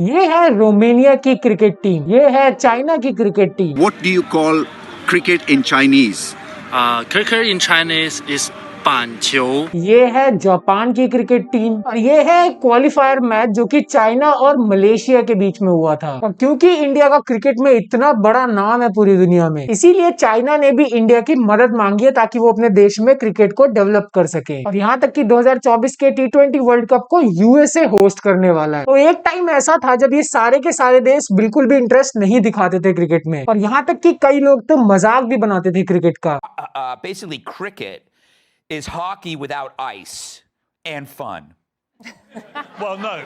ये है रोमानिया की क्रिकेट टीम, ये है चाइना की cricket team. What do you call cricket in Chinese? Cricket in Chinese is 板球。 ये है जापान की क्रिकेट टीम और ये है क्वालिफायर मैच जो कि चाइना और मलेशिया के बीच में हुआ था। और क्योंकि इंडिया का क्रिकेट में इतना बड़ा नाम है पूरी दुनिया में, इसीलिए चाइना ने भी इंडिया की मदद मांगी है ताकि वो अपने देश में क्रिकेट को डेवलप कर सके। और यहाँ तक कि 2024 के T20 वर्ल्ड कप को यूएसए होस्ट करने वाला है। तो एक टाइम ऐसा था जब ये सारे के सारे देश बिल्कुल भी इंटरेस्ट नहीं दिखाते थे क्रिकेट में, और यहाँ तक कि कई लोग तो मजाक भी बनाते थे क्रिकेट का। Basically, cricket is hockey without ice and fun. Well, no.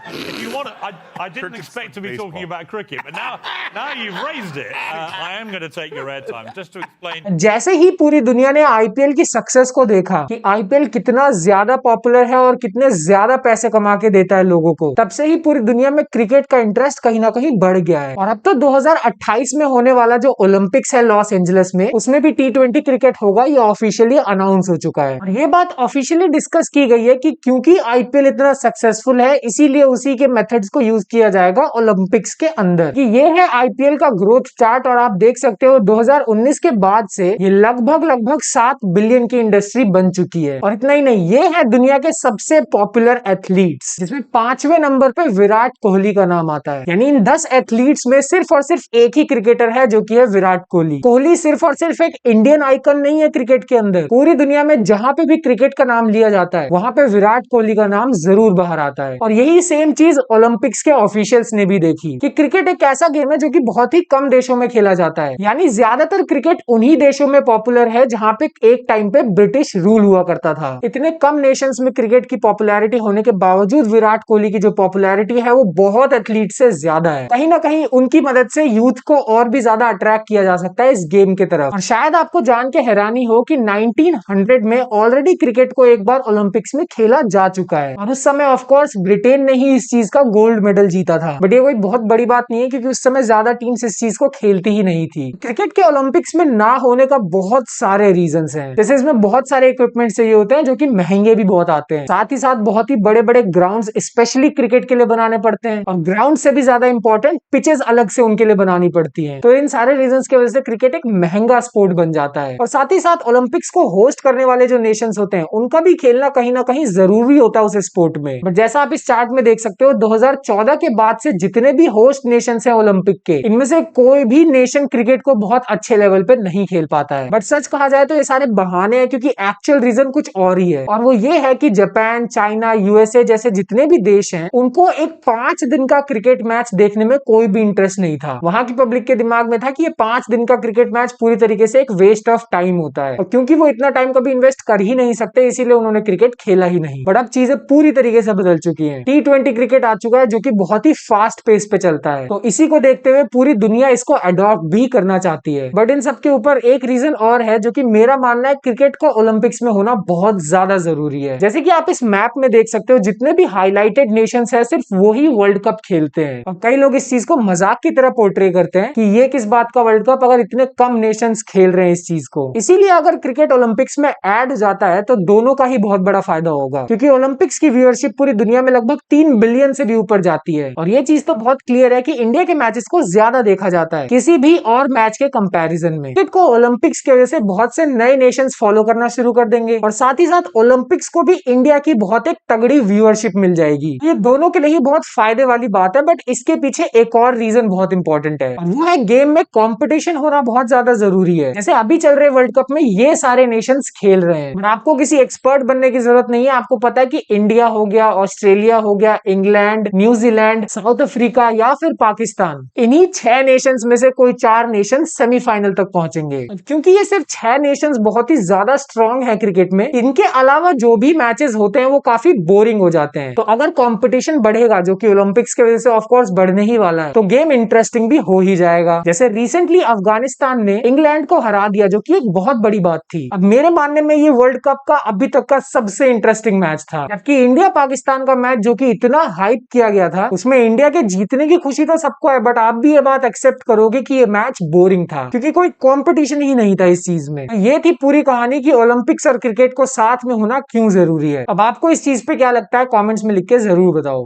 If you want to, I didn't expect to be talking about cricket, but now you've raised it. I am going to take your airtime just to explain. जैसे ही पूरी दुनिया ने IPL की success को देखा कि IPL कितना ज्यादा पॉपुलर है और कितने ज्यादा पैसे कमा के देता है लोगों को, तब से ही पूरी दुनिया में क्रिकेट का इंटरेस्ट कहीं ना कहीं बढ़ गया है। और अब तो 2028 में होने वाला जो ओलंपिक्स है लॉस एंजलिस में, उसमें भी T20 क्रिकेट होगा, ये ऑफिशियली अनाउंस हो चुका है। और ये बात ऑफिशियली डिस्कस की गई है कि क्योंकि आईपीएल इतना सक्सेसफुल है, इसीलिए उसी के मेथड्स को यूज किया जाएगा ओलंपिक्स के अंदर। कि ये है आईपीएल का ग्रोथ चार्ट और आप देख सकते हो 2019 के बाद से ये लगभग 7 बिलियन की इंडस्ट्री बन चुकी है। और इतना ही नहीं, ये है दुनिया के सबसे पॉपुलर एथलीट्स, जिसमें 5वें नंबर पे विराट कोहली का नाम आता है। यानी इन 10 एथलीट्स में सिर्फ और सिर्फ एक ही क्रिकेटर है जो कि है विराट कोहली। कोहली सिर्फ और सिर्फ एक इंडियन आइकन नहीं है क्रिकेट के अंदर, पूरी दुनिया में जहां पे भी क्रिकेट का नाम लिया जाता है वहां पे विराट कोहली का नाम जरूर बाहर आता है। और यही सेम चीज ओलंपिक्स के ऑफिशियल्स ने भी देखी कि क्रिकेट एक ऐसा गेम है जो कि बहुत ही कम देशों में खेला जाता है। यानी ज्यादातर क्रिकेट उन्हीं देशों में पॉपुलर है जहां पे एक टाइम पे ब्रिटिश रूल हुआ करता था। इतने कम नेशंस में क्रिकेट की पॉपुलैरिटी होने के बावजूद विराट कोहली की जो पॉपुलैरिटी है वो बहुत एथलीट से ज्यादा है। कहीं ना कहीं उनकी मदद से यूथ को और भी ज्यादा अट्रैक्ट किया जा सकता है इस गेम की तरफ। और शायद आपको जान के हैरानी हो कि 1900 में ऑलरेडी क्रिकेट को एक बार ओलंपिक्स में खेला जा चुका है, और उस समय ऑफ कोर्स ब्रिटेन ने ही इस चीज का गोल्ड मेडल जीता था। बट ये कोई बहुत बड़ी बात नहीं है क्योंकि उस समय ज्यादा टीम्स इस चीज को खेलती ही नहीं थी। क्रिकेट के ओलंपिक्स में ना होने का बहुत सारे रीजंस हैं। जैसे इसमें बहुत सारे इक्विपमेंट चाहिए होते हैं जो कि महंगे भी बहुत आते हैं, साथ ही साथ बहुत ही बड़े बड़े ग्राउंड्स स्पेशली क्रिकेट के लिए बनाने पड़ते हैं, और ग्राउंड से भी ज्यादा इंपॉर्टेंट पिचेस अलग से उनके लिए बनानी पड़ती है। तो इन सारे रीजंस की वजह से क्रिकेट एक महंगा स्पोर्ट बन जाता है। और साथ ही साथ ओलंपिक्स को होस्ट करने वाले जो नेशंस होते हैं उनका भी खेलना कहीं ना कहीं जरूरी होता है उस स्पोर्ट में। बट जैसा आप इस चार्ट में देख सकते हो 2014 के बाद से जितने भी होस्ट नेशंस हैं ओलंपिक के, इनमें से कोई भी नेशन क्रिकेट को बहुत अच्छे लेवल पे नहीं खेल पाता है। बट सच कहा जाए तो ये सारे बहाने हैं, क्योंकि एक्चुअल रीजन कुछ और ही है। और वो ये है कि जापान, चाइना, यूएसए जैसे जितने भी देश हैं उनको एक 5 दिन का क्रिकेट मैच देखने में कोई भी इंटरेस्ट नहीं था। वहां की पब्लिक के दिमाग में था कि ये 5 दिन का क्रिकेट मैच पूरी तरीके से एक वेस्ट ऑफ टाइम होता है, और क्योंकि वो इतना टाइम कभी इन्वेस्ट कर ही नहीं सकते इसीलिए उन्होंने क्रिकेट खेला ही नहीं। बट अब चीजें पूरी तरीके से बदल चुकी है। T20 क्रिकेट आ चुका है जो कि बहुत ही फास्ट पेस पे चलता है, तो इसी को देखते हुए पूरी दुनिया इसको अडॉप्ट भी करना चाहती है। बट इन सबके ऊपर एक रीजन और है जो कि मेरा मानना है क्रिकेट को ओलंपिक्स में होना बहुत ज्यादा जरूरी है। जैसे कि आप इस मैप में देख सकते हो जितने भी हाईलाइटेड नेशंस है सिर्फ वही वर्ल्ड कप खेलते हैं, और कई लोग इस चीज को मजाक की तरह पोर्ट्रे करते हैं कि ये किस बात का वर्ल्ड कप अगर इतने कम नेशंस खेल रहे हैं इस चीज को। इसीलिए अगर क्रिकेट ओलंपिक्स में ऐड हो जाता है तो दोनों का ही बहुत बड़ा फायदा होगा, क्योंकि ओलंपिक्स की व्यूअरशिप पूरी दुनिया में लगभग 3 बिलियन से भी ऊपर जाती है। और ये चीज तो बहुत क्लियर है कि इंडिया के मैचेस को ज्यादा देखा जाता है किसी भी और मैच के कंपैरिजन में। क्रिकेट को ओलंपिक्स की वजह से बहुत से नए नेशंस फॉलो करना शुरू कर देंगे, और साथ ही साथ ओलंपिक्स को भी इंडिया की बहुत एक तगड़ी व्यूअरशिप मिल जाएगी। ये दोनों के लिए ही बहुत फायदे वाली बात है। बट इसके पीछे एक और रीजन बहुत इंपॉर्टेंट है, और वो है गेम में कंपटीशन होना बहुत ज्यादा जरूरी है। जैसे अभी चल रहे वर्ल्ड कप में ये सारे नेशंस खेल रहे हैं, आपको किसी एक्सपर्ट बनने की जरूरत नहीं है। आपको पता है कि इंडिया हो गया, ऑस्ट्रेलिया हो गया, इंग्लैंड, न्यूजीलैंड, साउथ अफ्रीका या फिर पाकिस्तान, इन्हीं 6 नेशंस में से कोई 4 नेशंस सेमीफाइनल तक पहुंचेंगे। क्योंकि ये सिर्फ 6 नेशंस बहुत ही ज्यादा स्ट्रांग है क्रिकेट में, इनके अलावा जो भी मैचेस होते हैं वो काफी बोरिंग हो जाते हैं। तो अगर कंपटीशन बढ़ेगा, जो कि ओलंपिक्स की वजह से ऑफ कोर्स बढ़ने ही वाला है, तो गेम इंटरेस्टिंग भी हो ही जाएगा। जैसे रिसेंटली अफगानिस्तान ने इंग्लैंड को हरा दिया, जो कि एक बहुत बड़ी बात थी। अब मेरे मानने में ये वर्ल्ड कप का अभी तक का सबसे इंटरेस्टिंग मैच था। जबकि इंडिया पाकिस्तान का मैच जो कि इतना हाइप किया गया था, उसमें इंडिया के जीतने की खुशी तो सबको है, बट आप भी ये बात एक्सेप्ट करोगे कि ये मैच बोरिंग था, क्योंकि कोई कंपटीशन ही नहीं था इस चीज में। ये थी पूरी कहानी कि ओलंपिक्स और क्रिकेट को साथ में होना क्यों जरूरी है। अब आपको इस चीज पे क्या लगता है कमेंट्स में लिख के जरूर बताओ।